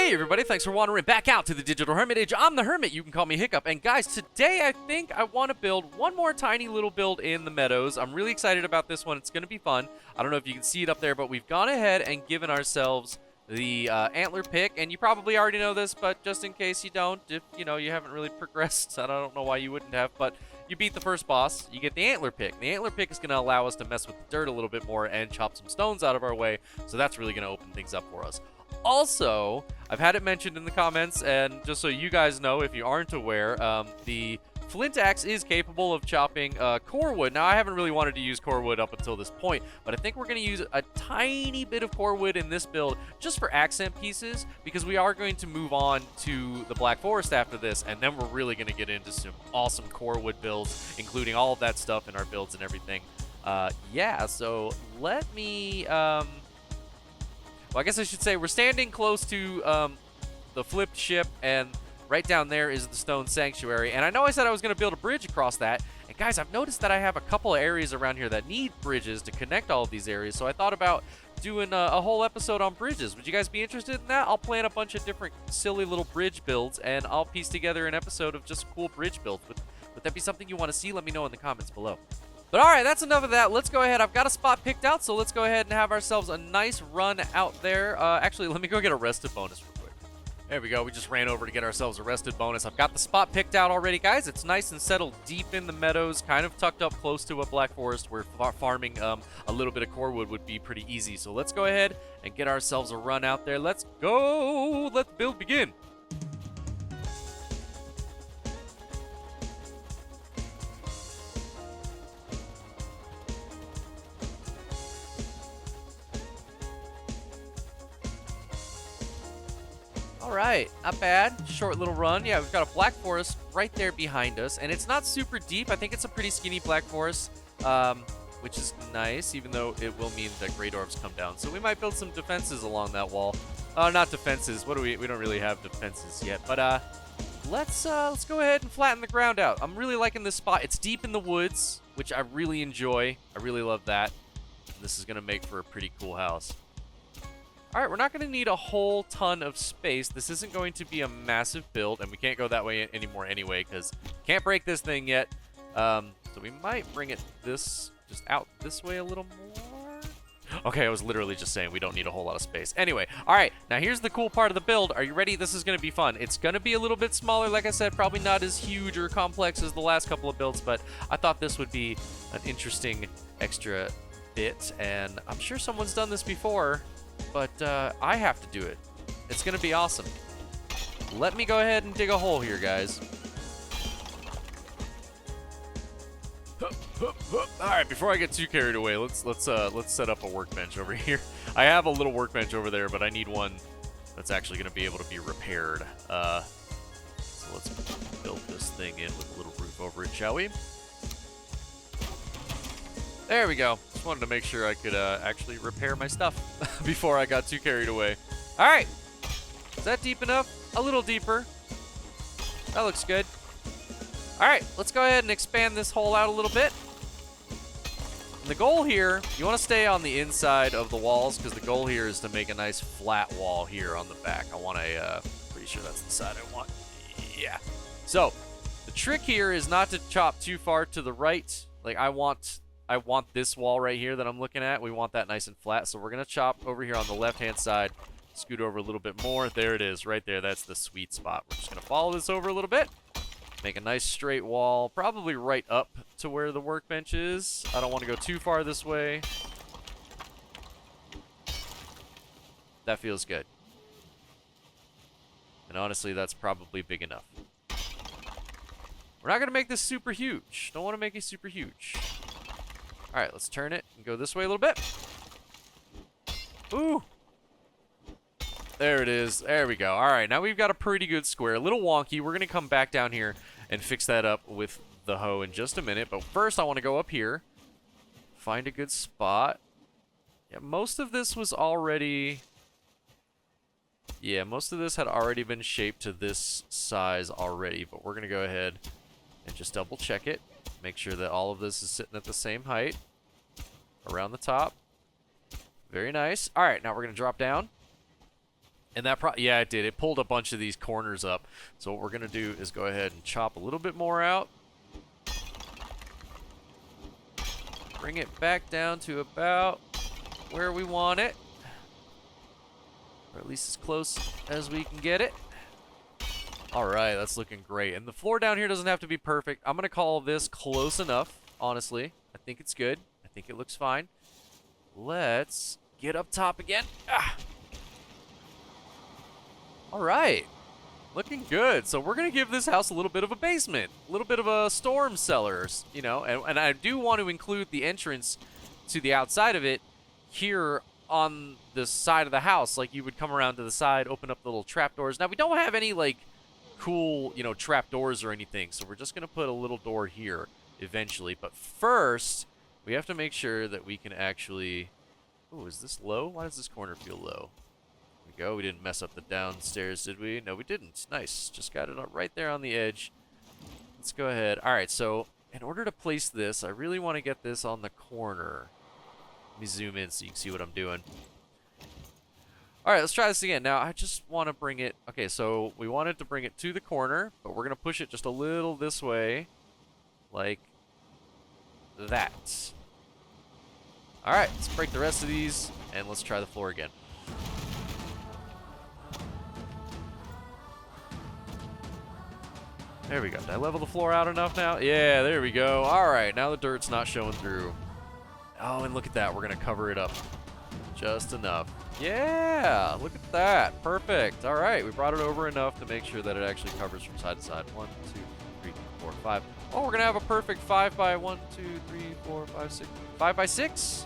Hey everybody, thanks for wandering back out to the Digital Hermitage. I'm the Hermit, you can call me Hiccup. And guys, today I think I want to build one more tiny little build in the Meadows. I'm really excited about this one, it's going to be fun. I don't know if you can see it up there, but we've gone ahead and given ourselves the Antler pick. And you probably already know this, but just in case you don't, if you haven't really progressed, I don't know why you wouldn't have, but you beat the first boss, you get the Antler pick. The Antler pick is going to allow us to mess with the dirt a little bit more and chop some stones out of our way, so that's really going to open things up for us. Also, I've had it mentioned in the comments, and just so you guys know, if you aren't aware, the flint axe is capable of chopping core wood. Now, I haven't really wanted to use core wood up until this point, but I think we're going to use a tiny bit of core wood in this build just for accent pieces, because we are going to move on to the Black Forest after this, and then we're really going to get into some awesome core wood builds, including all of that stuff in our builds and everything. Yeah, so let me... Well, I guess I should say we're standing close to the flipped ship, and right down there is the stone sanctuary. And I know I said I was going to build a bridge across that. And guys, I've noticed that I have a couple of areas around here that need bridges to connect all of these areas. So I thought about doing a whole episode on bridges. Would you guys be interested in that? I'll plan a bunch of different silly little bridge builds, and I'll piece together an episode of just cool bridge builds. Would that be something you want to see? Let me know in the comments below. But alright, that's enough of that. Let's go ahead. I've got a spot picked out, so let's go ahead and have ourselves a nice run out there. Actually, let me go get a rested bonus real quick. There we go. We just ran over to get ourselves a rested bonus. I've got the spot picked out already, guys. It's nice and settled deep in the meadows, kind of tucked up close to a Black Forest where farming a little bit of core wood would be pretty easy. So let's go ahead and get ourselves a run out there. Let's go. Let the build begin. Alright, not bad. Short little run. Yeah, we've got a Black Forest right there behind us, and it's not super deep. I think it's a pretty skinny Black Forest, which is nice, even though it will mean that Great Orbs come down. So we might build some defenses along that wall. Not defenses. What do we don't really have defenses yet, but let's go ahead and flatten the ground out. I'm really liking this spot. It's deep in the woods, which I really enjoy. I really love that. This is going to make for a pretty cool house. Alright, we're not going to need a whole ton of space. This isn't going to be a massive build, and we can't go that way anymore anyway, because can't break this thing yet. So we might bring it just out this way a little more. Okay, I was literally just saying we don't need a whole lot of space. Anyway, alright, now here's the cool part of the build. Are you ready? This is going to be fun. It's going to be a little bit smaller, like I said, probably not as huge or complex as the last couple of builds, but I thought this would be an interesting extra bit, and I'm sure someone's done this before. But I have to do it. It's going to be awesome. Let me go ahead and dig a hole here, guys. All right, before I get too carried away, let's set up a workbench over here. I have a little workbench over there, but I need one that's actually going to be able to be repaired. So let's build this thing in with a little roof over it, shall we? There we go. Just wanted to make sure I could actually repair my stuff before I got too carried away. All right. Is that deep enough? A little deeper. That looks good. All right. Let's go ahead and expand this hole out a little bit. And the goal here, you want to stay on the inside of the walls, because the goal here is to make a nice flat wall here on the back. I want a, pretty sure that's the side I want. Yeah. So the trick here is not to chop too far to the right. Like I want this wall right here that I'm looking at. We want that nice and flat. So we're going to chop over here on the left-hand side. Scoot over a little bit more. There it is right there. That's the sweet spot. We're just going to follow this over a little bit. Make a nice straight wall. Probably right up to where the workbench is. I don't want to go too far this way. That feels good. And honestly, that's probably big enough. We're not going to make this super huge. Don't want to make it super huge. All right, let's turn it and go this way a little bit. Ooh. There it is. There we go. All right, now we've got a pretty good square. A little wonky. We're going to come back down here and fix that up with the hoe in just a minute. But first, I want to go up here, find a good spot. Yeah, most of this was already... Yeah, most of this had already been shaped to this size already. But we're going to go ahead and just double check it. Make sure that all of this is sitting at the same height around the top. Very nice. All right, now we're going to drop down. And that yeah, it did. It pulled a bunch of these corners up. So what we're going to do is go ahead and chop a little bit more out. Bring it back down to about where we want it. Or at least as close as we can get it. All right, that's looking great. And the floor down here doesn't have to be perfect. I'm going to call this close enough, honestly. I think it's good. I think it looks fine. Let's get up top again. Ah. All right. Looking good. So we're going to give this house a little bit of a basement, a little bit of a storm cellar, you know, and I do want to include the entrance to the outside of it here on the side of the house. Like, you would come around to the side, open up the little trapdoors. Now, we don't have any, like, cool, you know, trapdoors or anything, so we're just going to put a little door here eventually. But first, we have to make sure that we can actually... Oh, is this low? Why does this corner feel low? There we go. We didn't mess up the downstairs, did we? No, we didn't. Nice. Just got it right there on the edge. Let's go ahead. All right, so in order to place this, I really want to get this on the corner. Let me zoom in so you can see what I'm doing. All right, let's try this again. Now, I just want to bring it... Okay, so we wanted to bring it to the corner, but we're going to push it just a little this way, like that. All right, let's break the rest of these, and let's try the floor again. There we go. Did I level the floor out enough now? Yeah, there we go. All right, now the dirt's not showing through. Oh, and look at that. We're going to cover it up just enough. Yeah, look at that. Perfect. All right, we brought it over enough to make sure that it actually covers from side to side. 1, 2, 3, 4, 5. Oh, we're going to have a perfect 5 by 1, 2, 3, 4, 5, 6. 5 by 6?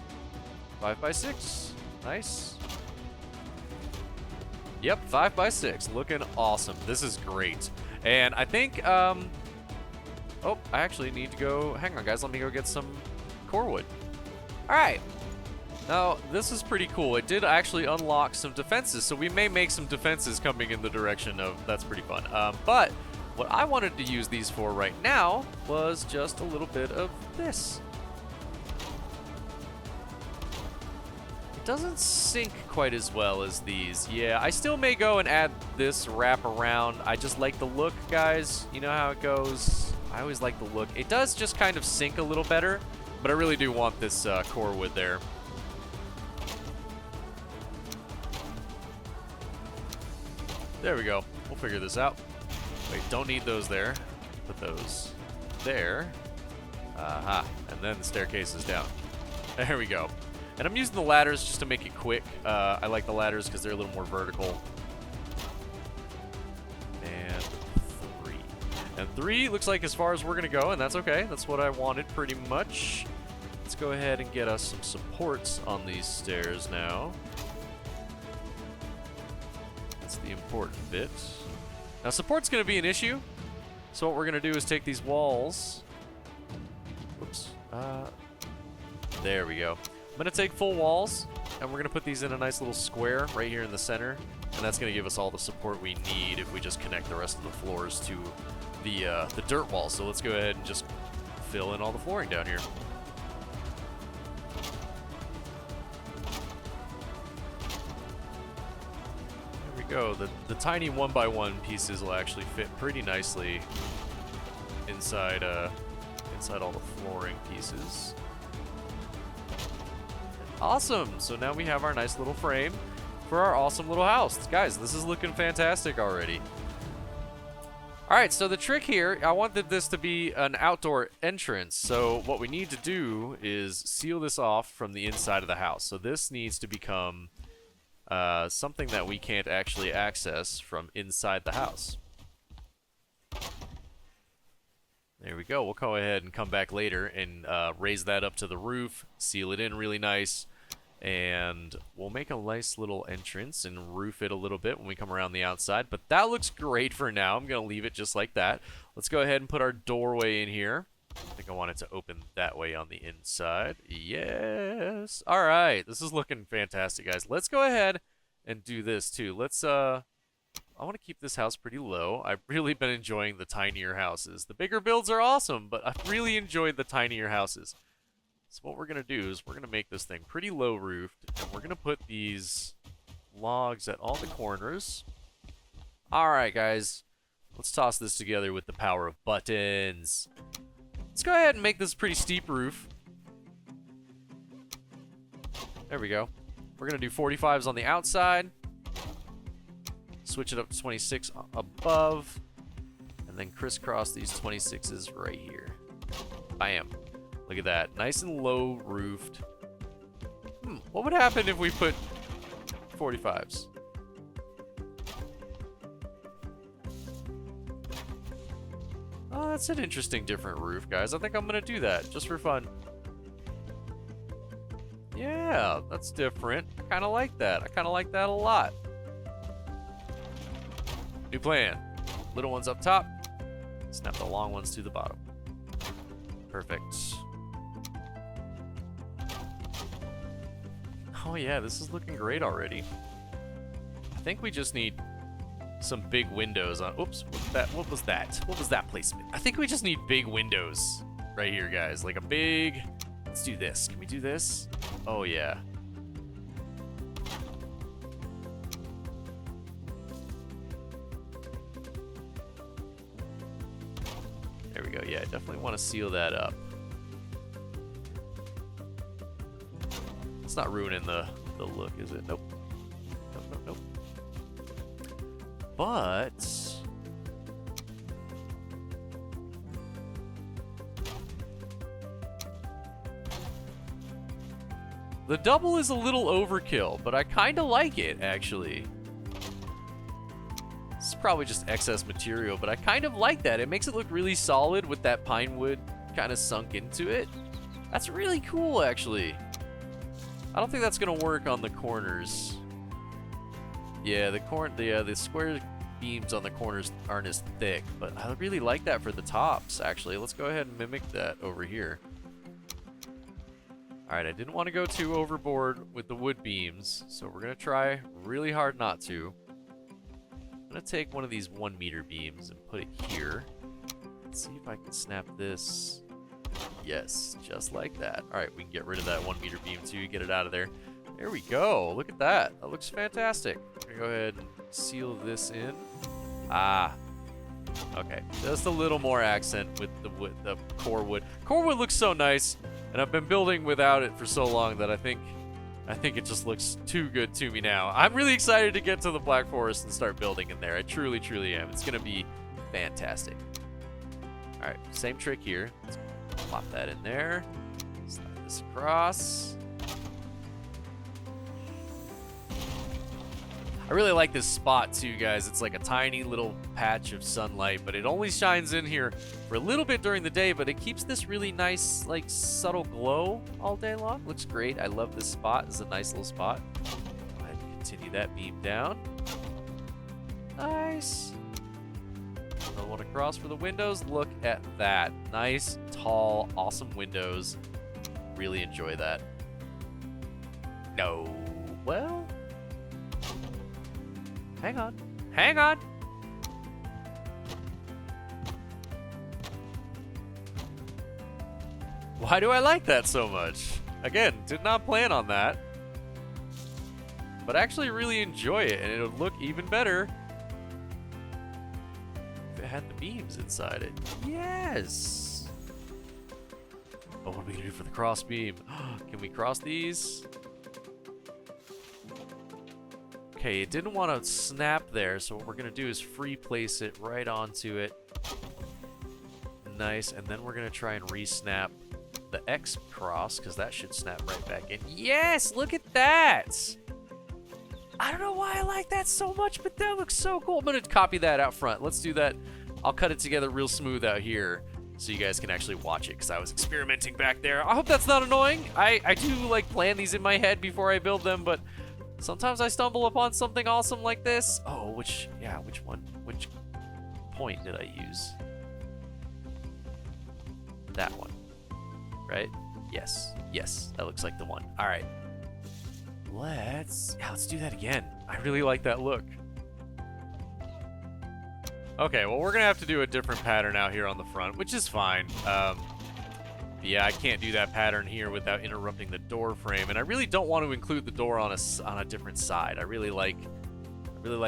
5 by 6. Nice. Yep, 5 by 6. Looking awesome. This is great. And I think, oh, I actually need to go, hang on guys, let me go get some core wood. All right. Now, this is pretty cool. It did actually unlock some defenses, so we may make some defenses coming in the direction of, that's pretty fun. But what I wanted to use these for right now was just a little bit of this. It doesn't sync quite as well as these. Yeah, I still may go and add this wrap around. I just like the look, guys. You know how it goes. I always like the look. It does just kind of sync a little better, but I really do want this core wood there. There we go. We'll figure this out. Wait, don't need those there. Put those there. Aha. And then the staircase is down. There we go. And I'm using the ladders just to make it quick. I like the ladders because they're a little more vertical. And 3. And 3 looks like as far as we're going to go, and that's okay. That's what I wanted pretty much. Let's go ahead and get us some supports on these stairs now. That's the important bit. Now, support's going to be an issue. So what we're going to do is take these walls. Whoops. There we go. I'm going to take full walls, and we're going to put these in a nice little square right here in the center. And that's going to give us all the support we need if we just connect the rest of the floors to the dirt wall. So let's go ahead and just fill in all the flooring down here. There we go. The tiny 1x1 pieces will actually fit pretty nicely inside all the flooring pieces. Awesome. So now we have our nice little frame for our awesome little house. Guys, this is looking fantastic already. All right, so the trick here, I wanted this to be an outdoor entrance. So what we need to do is seal this off from the inside of the house. So this needs to become something that we can't actually access from inside the house. There we go. We'll go ahead and come back later and raise that up to the roof, seal it in really nice, and we'll make a nice little entrance and roof it a little bit when we come around the outside. But that looks great for now. I'm going to leave it just like that. Let's go ahead and put our doorway in here. I think I want it to open that way on the inside. Yes. All right. This is looking fantastic, guys. Let's go ahead and do this too. Let's I want to keep this house pretty low. I've really been enjoying the tinier houses. The bigger builds are awesome, but I've really enjoyed the tinier houses. So what we're going to do is we're going to make this thing pretty low roofed, and we're going to put these logs at all the corners. Alright, guys. Let's toss this together with the power of buttons. Let's go ahead and make this a pretty steep roof. There we go. We're going to do 45s on the outside. Switch it up to 26 above. And then crisscross these 26s right here. Bam. Look at that. Nice and low roofed. What would happen if we put 45s? Oh, that's an interesting different roof, guys. I think I'm going to do that just for fun. Yeah, that's different. I kind of like that. I kind of like that a lot. New plan. Little ones up top. Snap the long ones to the bottom. Perfect. Oh yeah, this is looking great already. I think we just need some big windows on. Oops, what was that? What was that placement? I think we just need big windows right here, guys. Like a big. Let's do this. Can we do this? Oh yeah. There we go. Yeah, I definitely want to seal that up. It's not ruining the look, is it? Nope. Nope. But the double is a little overkill, but I kind of like it, actually. This is probably just excess material, but I kind of like that. It makes it look really solid with that pine wood kind of sunk into it. That's really cool, actually. I don't think that's gonna work on the corners. Yeah, the square beams on the corners aren't as thick, but I really like that for the tops, actually. Let's go ahead and mimic that over here. Alright, I didn't want to go too overboard with the wood beams, so we're gonna try really hard not to. I'm gonna take one of these 1 meter beams and put it here. Let's see if I can snap this. Yes, just like that. Alright, we can get rid of that 1 meter beam too, get it out of there. There we go. Look at that. That looks fantastic. I'm gonna go ahead and seal this in. Ah. Okay. Just a little more accent with the wood, the core wood. Core wood looks so nice, and I've been building without it for so long that I think it just looks too good to me now. I'm really excited to get to the Black Forest and start building in there. I truly, truly am. It's gonna be fantastic. Alright, same trick here. Let's plop that in there. Slide this across. I really like this spot too, guys. It's like a tiny little patch of sunlight, but it only shines in here for a little bit during the day, but it keeps this really nice, like, subtle glow all day long. Looks great. I love this spot. It's a nice little spot. Go ahead and continue that beam down. Nice. Another one across for the windows. Look at that. Nice, tall, awesome windows. Really enjoy that. No. Well, hang on. Hang on. Why do I like that so much? Again, did not plan on that. But actually really enjoy it, and it would look even better if it had the beams inside it. Yes! Oh, what are we gonna do for the cross beam? Can we cross these? Okay, it didn't want to snap there, so what we're going to do is free place it right onto it. Nice, and then we're going to try and re-snap the X cross, because that should snap right back in. Yes, look at that! I don't know why I like that so much, but that looks so cool. I'm going to copy that out front. Let's do that. I'll cut it together real smooth out here so you guys can actually watch it, because I was experimenting back there. I hope that's not annoying. I do like plan these in my head before I build them, but sometimes I stumble upon something awesome like this. Oh, which one? Which point did I use? That one, right? Yes, that looks like the one. All right, let's do that again. I really like that look. Okay, well, we're gonna have to do a different pattern out here on the front, which is fine. But yeah, I can't do that pattern here without interrupting the door frame, and I really don't want to include the door on a different side. I really like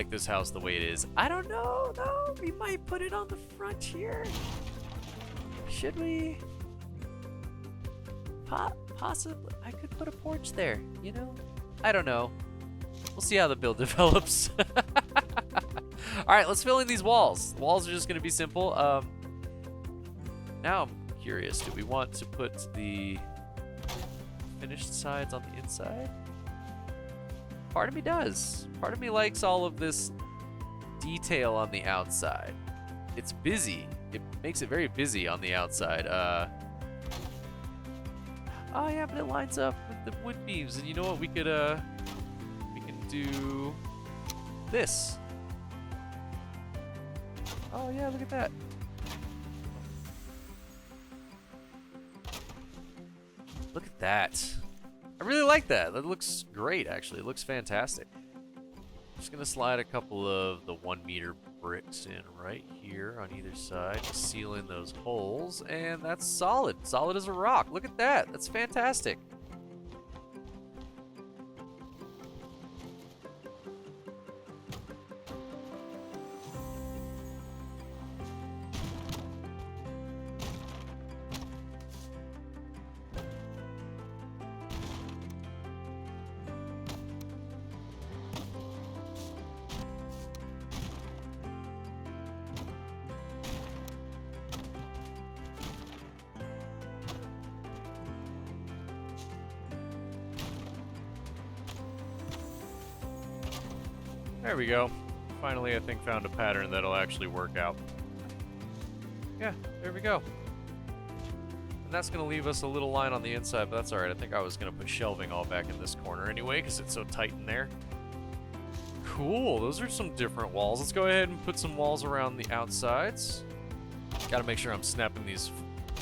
this house the way it is. I don't know though. We might put it on the front here. Should we? Possibly. I could put a porch there. You know? I don't know. We'll see how the build develops. All right, let's fill in these walls. The walls are just going to be simple. Now I'm curious. Do we want to put the finished sides on the inside? Part of me does. Part of me likes all of this detail on the outside. It's busy. It makes it very busy on the outside. Oh yeah, but it lines up with the wood beams. And you know what? We can do this. Oh yeah, look at that. Look at that. I really like that. That looks great, actually. It looks fantastic. I'm just gonna slide a couple of the 1 meter bricks in right here on either side to seal in those holes, and that's solid. Solid as a rock. Look at that. That's fantastic. There we go. Finally, I think found a pattern that'll actually work out. Yeah, there we go. And that's going to leave us a little line on the inside, but that's alright. I think I was going to put shelving all back in this corner anyway, because it's so tight in there. Cool, those are some different walls. Let's go ahead and put some walls around the outsides. Got to make sure I'm snapping these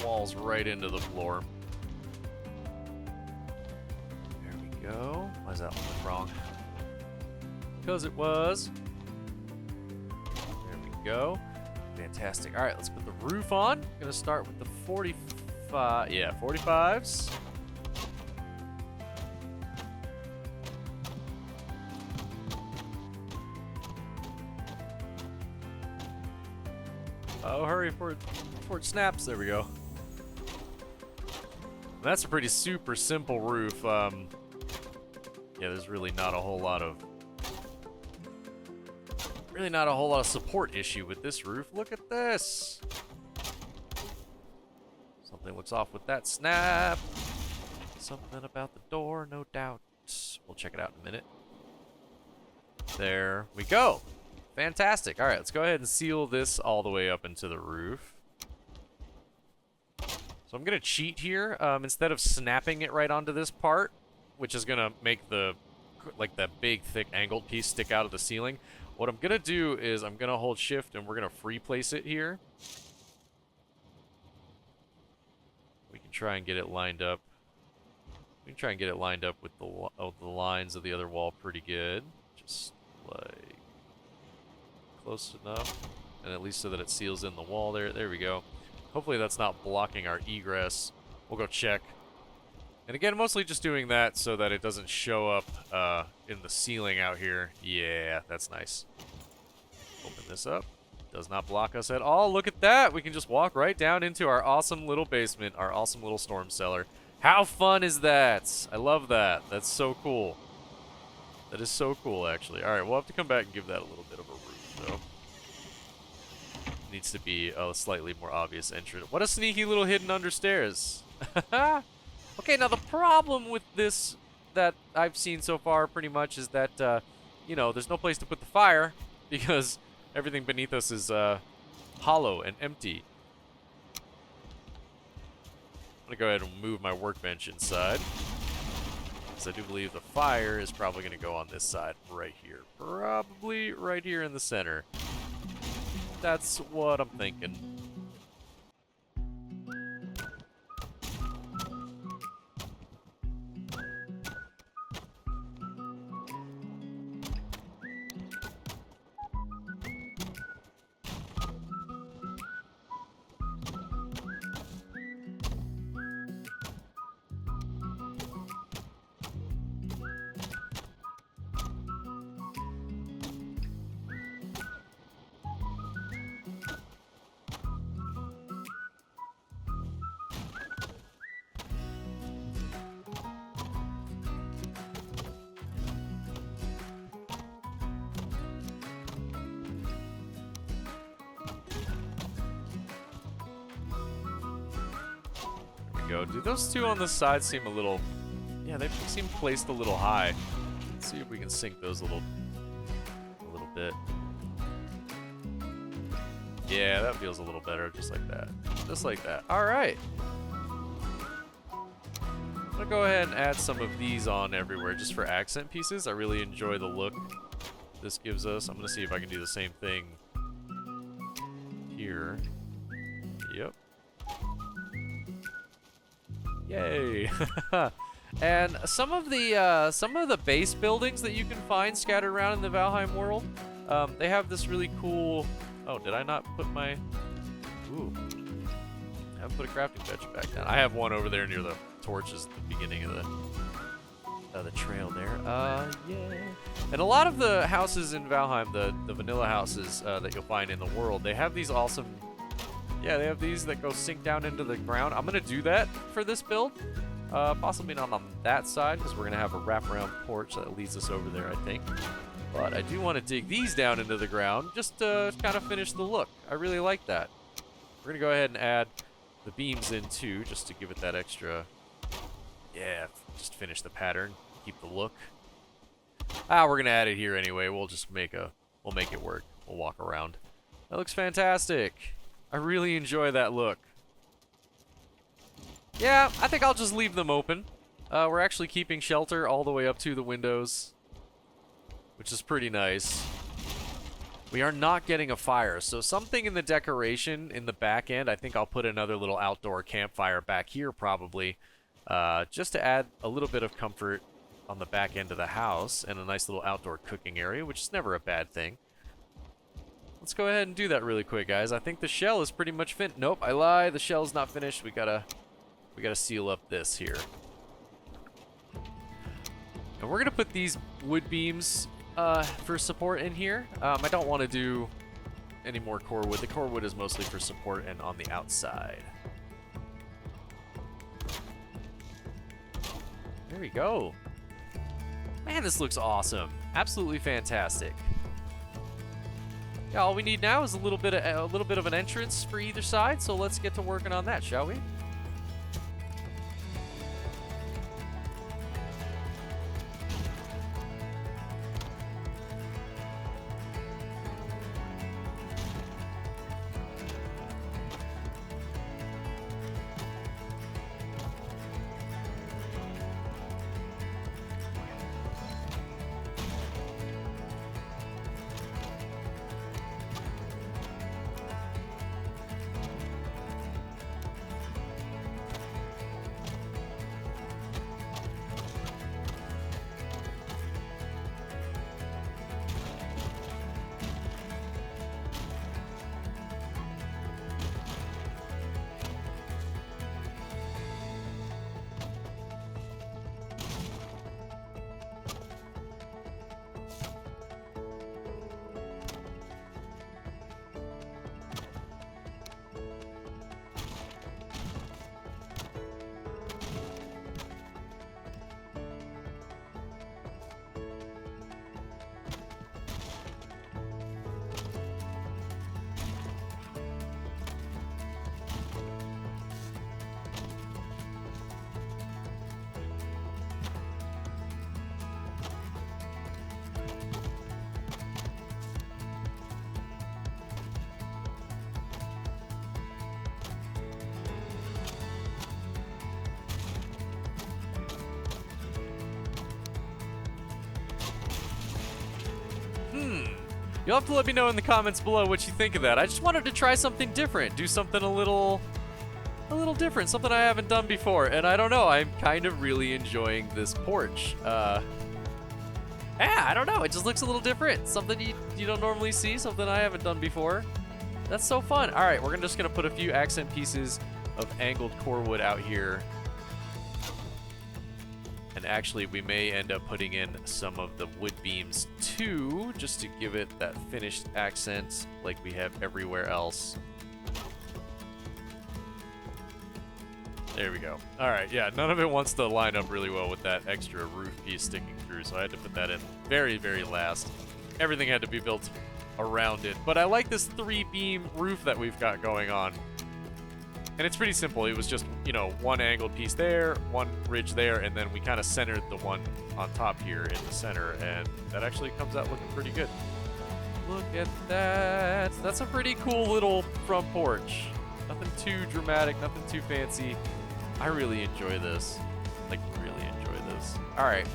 walls right into the floor. There we go. Why is that one wrong? Because it was. There we go. Fantastic. All right, let's put the roof on. Gonna start with the 45. Yeah, 45s. Oh, hurry before it snaps. There we go. That's a pretty super simple roof. Yeah, there's really not a whole lot of support issue with this roof. Look at this. Something looks off with that snap. Something about the door, no doubt. We'll check it out in a minute. There we go. Fantastic. All right, let's go ahead and seal this all the way up into the roof. So I'm gonna cheat here. Instead of snapping it right onto this part, which is gonna make that big thick angled piece stick out of the ceiling, what I'm gonna do is I'm gonna hold shift and we're gonna free place it here. We can try and get it lined up. We can try and get it lined up with the lines of the other wall pretty good. Just like close enough, and at least so that it seals in the wall there. There we go. Hopefully that's not blocking our egress. We'll go check. And again, mostly just doing that so that it doesn't show up in the ceiling out here. Yeah, that's nice. Open this up. Does not block us at all. Look at that. We can just walk right down into our awesome little basement, our awesome little storm cellar. How fun is that? I love that. That's so cool. That is so cool, actually. All right, we'll have to come back and give that a little bit of a roof, though. Needs to be a slightly more obvious entrance. What a sneaky little hidden understairs. Okay, now the problem with this that I've seen so far pretty much is that, you know, there's no place to put the fire because everything beneath us is hollow and empty. I'm going to go ahead and move my workbench inside, because I do believe the fire is probably going to go on this side right here. Probably right here in the center. That's what I'm thinking. to go. Do those two on the side seem a little... Yeah, they seem placed a little high. Let's see if we can sink those a little bit. Yeah, that feels a little better, just like that. Just like that. All right. I'm gonna go ahead and add some of these on everywhere just for accent pieces. I really enjoy the look this gives us. I'm gonna see if I can do the same thing here. Yep. Yay. And some of the base buildings that you can find scattered around in the Valheim world, they have this really cool... Oh, did I not put my... Ooh. I haven't put a crafting bench back down. I have one over there near the torches at the beginning of the trail there. Yeah. And a lot of the houses in Valheim, the vanilla houses that you'll find in the world, they have these awesome... Yeah, they have these that go sink down into the ground. I'm going to do that for this build. Possibly not on that side, because we're going to have a wraparound porch that leads us over there, I think. But I do want to dig these down into the ground just to kind of finish the look. I really like that. We're going to go ahead and add the beams in too, just to give it that extra... Yeah, just finish the pattern, keep the look. We're going to add it here anyway. We'll just make it work. We'll walk around. That looks fantastic. I really enjoy that look. Yeah, I think I'll just leave them open. We're actually keeping shelter all the way up to the windows, which is pretty nice. We are not getting a fire, so something in the decoration in the back end, I think I'll put another little outdoor campfire back here probably, just to add a little bit of comfort on the back end of the house and a nice little outdoor cooking area, which is never a bad thing. Let's go ahead and do that really quick, guys. I think the shell is pretty much finished. Nope, I lied. The shell's not finished. We gotta seal up this here. And we're gonna put these wood beams for support in here. I don't want to do any more core wood. The core wood is mostly for support and on the outside. There we go. Man, this looks awesome. Absolutely fantastic. Yeah, all we need now is a little bit of an entrance for either side, so let's get to working on that, shall we? You'll have to let me know in the comments below what you think of that. I just wanted to try something different, do something a little different, something I haven't done before. And I don't know, I'm kind of really enjoying this porch. Yeah, I don't know, it just looks a little different. Something you don't normally see, something I haven't done before. That's so fun. All right, we're just gonna put a few accent pieces of angled core wood out here. And actually, we may end up putting in some of the wood beams too, just to give it that finished accent like we have everywhere else. There we go. All right, yeah, none of it wants to line up really well with that extra roof piece sticking through, so I had to put that in very, very last. Everything had to be built around it. But I like this 3-beam roof that we've got going on. And it's pretty simple. It was just, you know, one angled piece there, one ridge there, and then we kind of centered the one on top here in the center, and that actually comes out looking pretty good. Look at that. That's a pretty cool little front porch. Nothing too dramatic, nothing too fancy. I really enjoy this. Like, really enjoy this. All right.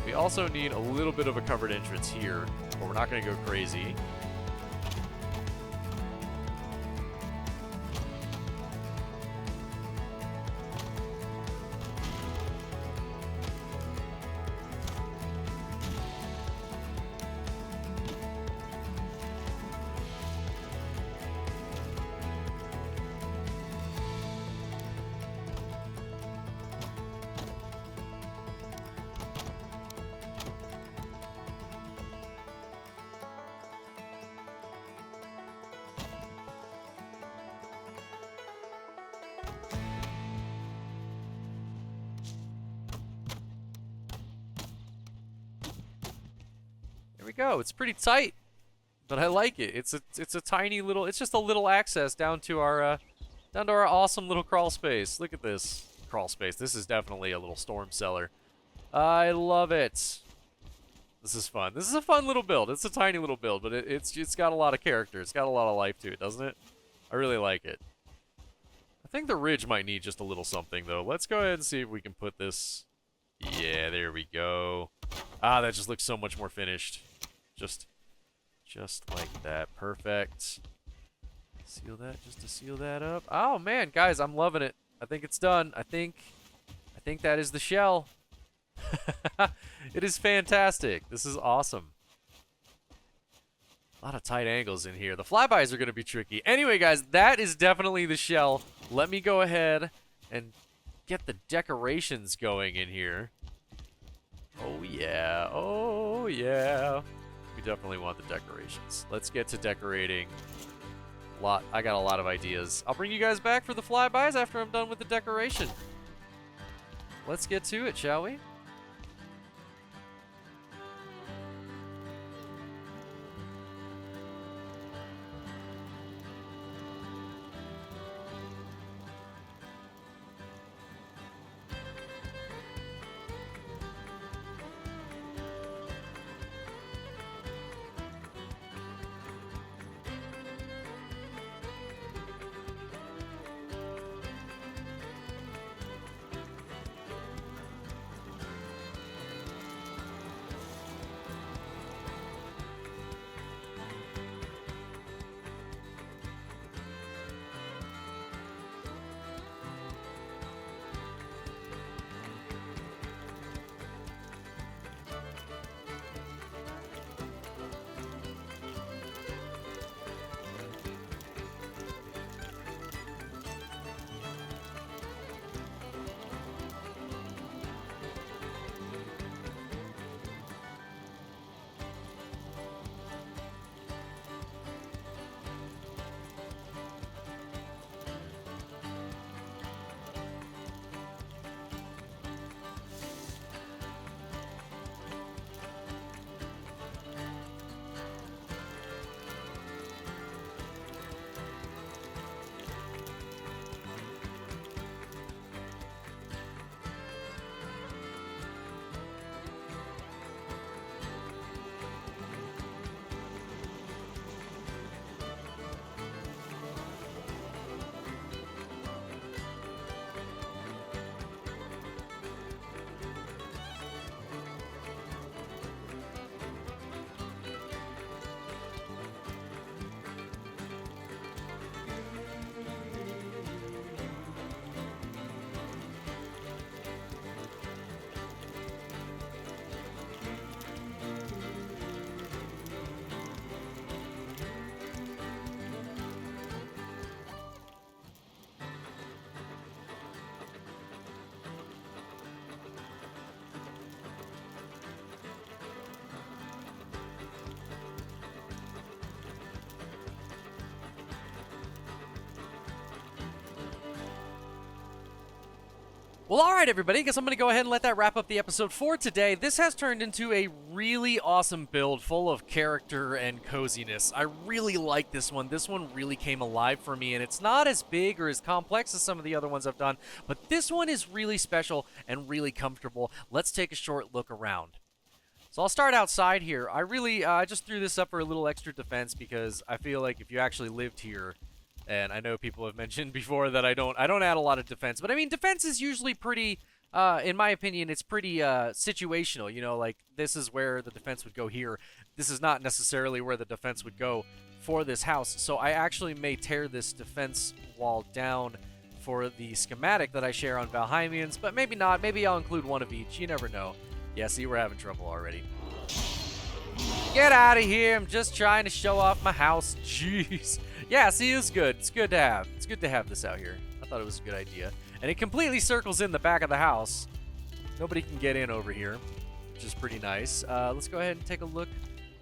We also need a little bit of a covered entrance here, but we're not going to go crazy. There we go. It's pretty tight, but I like it. It's a tiny little. It's just a little access down to our awesome little crawl space. Look at this crawl space. This is definitely a little storm cellar. I love it. This is fun. This is a fun little build. It's a tiny little build, but it's got a lot of character. It's got a lot of life to it, doesn't it? I really like it. I think the ridge might need just a little something though. Let's go ahead and see if we can put this. Yeah, there we go. Ah, that just looks so much more finished. Just like that. Perfect. Seal that just to seal that up. Oh man, guys, I'm loving it. I think it's done. I think that is the shell. It is fantastic. This is awesome. A lot of tight angles in here. The flybys are going to be tricky. Anyway, guys, that is definitely the shell. Let me go ahead and get the decorations going in here. Oh yeah. Oh yeah. We definitely want the decorations. Let's get to decorating. I got a lot of ideas. I'll bring you guys back for the flybys after I'm done with the decoration. Let's get to it, shall we? Well, all right, everybody. I guess I'm going to go ahead and let that wrap up the episode for today. This has turned into a really awesome build full of character and coziness. I really like this one. This one really came alive for me, and it's not as big or as complex as some of the other ones I've done, but this one is really special and really comfortable. Let's take a short look around. So I'll start outside here. I just threw this up for a little extra defense because I feel like if you actually lived here, and I know people have mentioned before that I don't add a lot of defense, but I mean defense is usually pretty, in my opinion, it's pretty situational. You know, like this is where the defense would go here. This is not necessarily where the defense would go for this house. So I actually may tear this defense wall down for the schematic that I share on Valheimians, but maybe not. Maybe I'll include one of each. You never know. Yeah, see, we're having trouble already. Get out of here. I'm just trying to show off my house. Jeez. Yeah, see, it's good. It's good to have. It's good to have this out here. I thought it was a good idea. And it completely circles in the back of the house. Nobody can get in over here, which is pretty nice. Let's go ahead and take a look.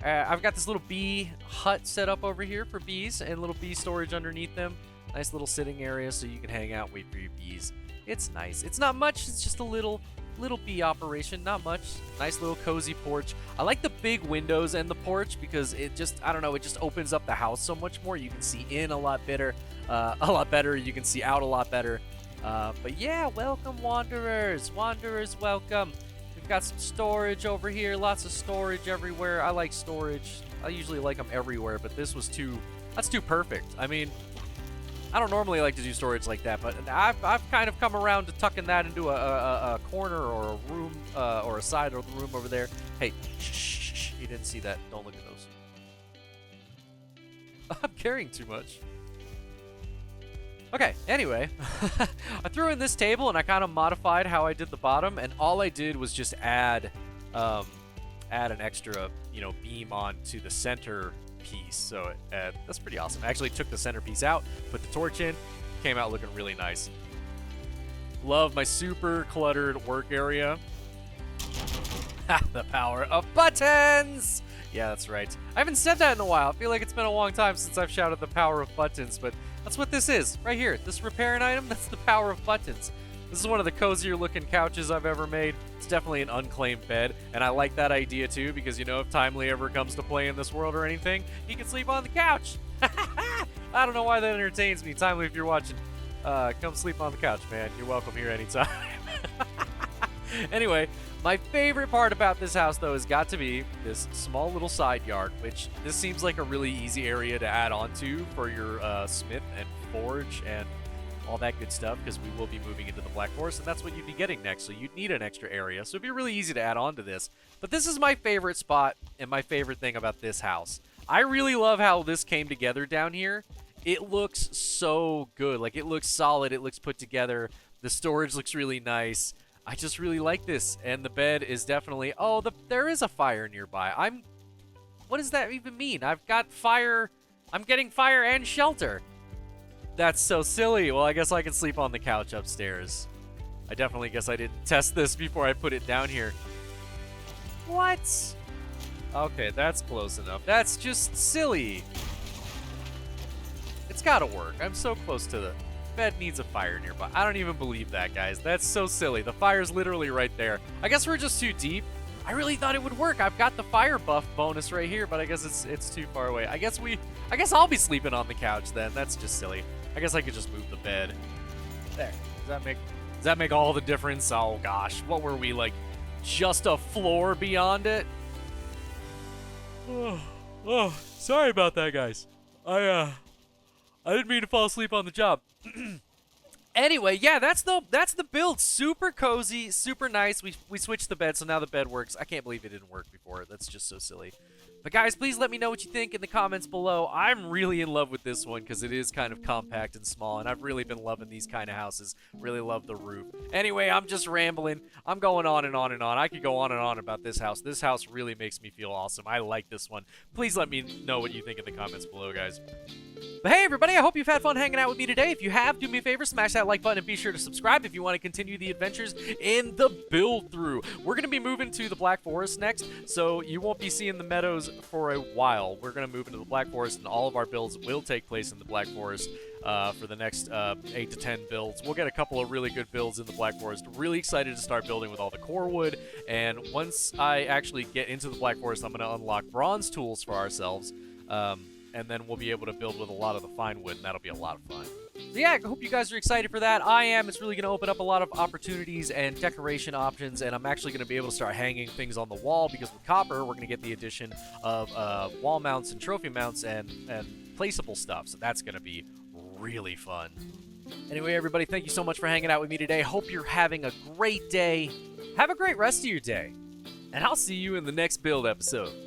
I've got this little bee hut set up over here for bees and little bee storage underneath them. Nice little sitting area so you can hang out, wait for your bees. It's nice. It's not much. It's just a little bee operation, not much. Nice little cozy porch. I like the big windows and the porch because it just, I don't know, it just opens up the house so much more. You can see in a lot better. You can see out a lot better. But yeah, welcome wanderers. Wanderers, welcome. We've got some storage over here. Lots of storage everywhere. I like storage. I usually like them everywhere, but this was that's too perfect. I mean, I don't normally like to do storage like that, but I've kind of come around to tucking that into a corner or a room or a side of the room over there. Hey, shh, you didn't see that. Don't look at those. I'm carrying too much. Okay, anyway, I threw in this table and I kind of modified how I did the bottom, and all I did was just add an extra, beam onto the center piece. So that's pretty awesome. I actually took the centerpiece out, put the torch in, came out looking really nice. Love my super cluttered work area. The power of buttons! Yeah, that's right. I haven't said that in a while. I feel like it's been a long time since I've shouted the power of buttons, but that's what this is, right here. This repairing item, that's the power of buttons. This is one of the cozier looking couches I've ever made. It's definitely an unclaimed bed, and I like that idea too because, if Timely ever comes to play in this world or anything, he can sleep on the couch. I don't know why that entertains me. Timely, if you're watching, come sleep on the couch, man. You're welcome here anytime. Anyway, my favorite part about this house, though, has got to be this small little side yard, which this seems like a really easy area to add on to for your smith and forge and all that good stuff, because we will be moving into the Black Forest, and that's what you'd be getting next, so you'd need an extra area, so it'd be really easy to add on to this. But this is my favorite spot and my favorite thing about this house. I really love how this came together down here. It looks so good. Like, it looks solid. It looks put together. The storage looks really nice. I just really like this, and the bed is definitely... Oh, there is a fire nearby. What does that even mean? I've got fire... I'm getting fire and shelter. That's so silly. Well, I guess I can sleep on the couch upstairs. I definitely guess I didn't test this before I put it down here. What? Okay, that's close enough. That's just silly. It's gotta work. I'm so close to the... Bed needs a fire nearby. I don't even believe that, guys. That's so silly. The fire's literally right there. I guess we're just too deep. I really thought it would work. I've got the fire buff bonus right here, but I guess it's too far away. I guess I'll be sleeping on the couch then. That's just silly. I guess I could just move the bed. There. Does that make all the difference? Oh gosh. What were we, like, just a floor beyond it? Oh, sorry about that, guys. I didn't mean to fall asleep on the job. Anyway, yeah, that's the build. Super cozy, super nice. We switched the bed, so now the bed works. I can't believe it didn't work before. That's just so silly. But guys, please let me know what you think in the comments below. I'm really in love with this one because it is kind of compact and small, and I've really been loving these kind of houses. Really love the roof. Anyway, I'm just rambling. I'm going on and on and on. I could go on and on about this house. This house really makes me feel awesome. I like this one. Please let me know what you think in the comments below, guys. But hey, everybody, I hope you've had fun hanging out with me today. If you have, do me a favor, smash that like button and be sure to subscribe if you want to continue the adventures in the build-through. We're going to be moving to the Black Forest next, so you won't be seeing the Meadows for a while. We're going to move into the Black Forest, and all of our builds will take place in the Black Forest. for the next 8 to 10 builds. We'll get a couple of really good builds in the Black Forest. Really excited to start building with all the core wood, and once I actually get into the Black Forest, I'm going to unlock bronze tools for ourselves, and then we'll be able to build with a lot of the fine wood, and that'll be a lot of fun. So yeah, I hope you guys are excited for that. I am. It's really going to open up a lot of opportunities and decoration options, and I'm actually going to be able to start hanging things on the wall, because with copper, we're going to get the addition of wall mounts and trophy mounts and placeable stuff, so that's going to be really fun. Anyway, everybody, thank you so much for hanging out with me today. Hope you're having a great day. Have a great rest of your day, and I'll see you in the next build episode.